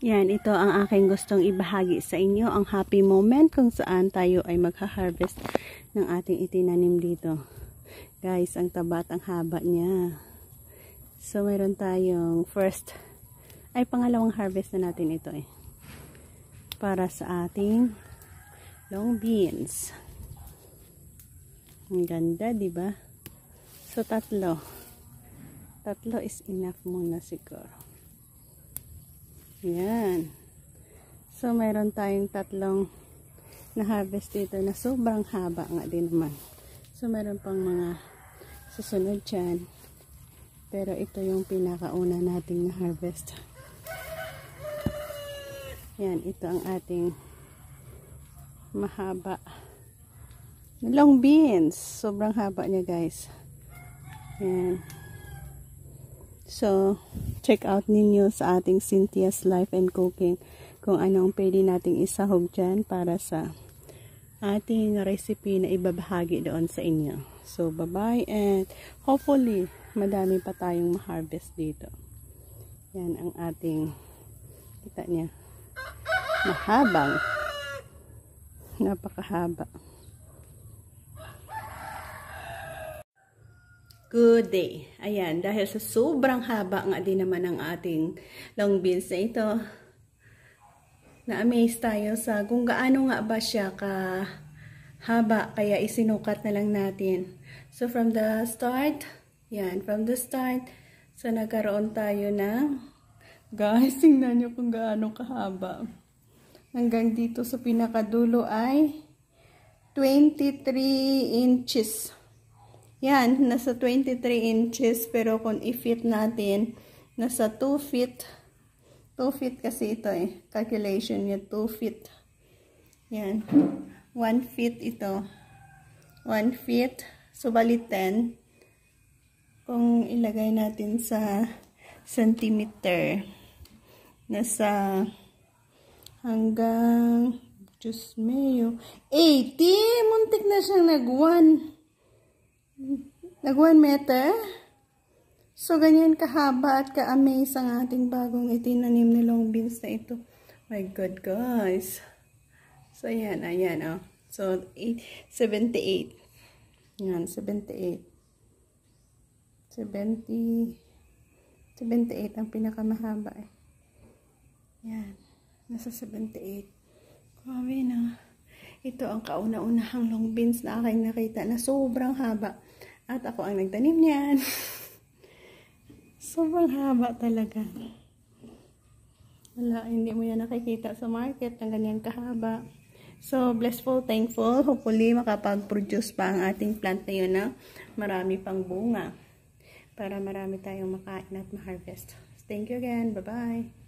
Yan, ito ang aking gustong ibahagi sa inyo, ang happy moment kung saan tayo ay magha-harvest ng ating itinanim dito. Guys, ang taba at ang haba niya. So, meron tayong pangalawang harvest na natin ito eh. Para sa ating long beans. Ang ganda, di ba? So, tatlo. Tatlo is enough muna siguro. Yan. So, meron tayong tatlong na-harvest dito na sobrang haba nga din naman. So, meron pang mga susunod dyan. Pero ito yung pinakauna nating na-harvest. Yan, ito ang ating mahaba na long beans. Sobrang haba niya, guys. Yan. So, check out ninyo sa ating Cynthia's Life and Cooking kung anong pwede nating isahog dyan para sa ating recipe na ibabahagi doon sa inyo. So, bye-bye and hopefully, madami pa tayong ma-harvest dito. Yan ang ating, kita niya, mahabang, napakahaba. Good day. Ayan, dahil sa sobrang haba nga din naman ang ating long beans na ito, na-amaze tayo sa kung gaano nga ba siya kahaba, kaya isinukat na lang natin. So, from the start, yan, so nagkaroon tayo ng, guys, tingnan nyo kung gaano kahaba. Hanggang dito sa pinakadulo ay 23 inches. Yan, nasa 23 inches, pero kung i-fit natin, nasa 2 feet. 2 feet kasi ito eh. Calculation niya, 2 feet. Yan. 1 feet ito. 1 feet. So, bali 10. Kung ilagay natin sa centimeter, nasa hanggang, Diyos mayo, 80! Muntik na siyang nag-1 meter. So, ganyan kahaba at ka-amaze ang ating bagong itinanim na long beans na ito. My God, guys. So, ayan, oh. So, 78. Yan, 78. 78 ang pinakamahaba eh. Yan, nasa 78. Grabe na. Ito ang kauna-unahang long beans na aking nakita na sobrang haba. At ako ang nagtanim niyan. Sobrang haba talaga. Wala, hindi mo yan nakikita sa market ng ganyan kahaba. So, blissful, thankful. Hopefully, makapag-produce pa ang ating plant na yun na marami pang bunga. Para marami tayong makain at ma-harvest. Thank you again. Bye-bye.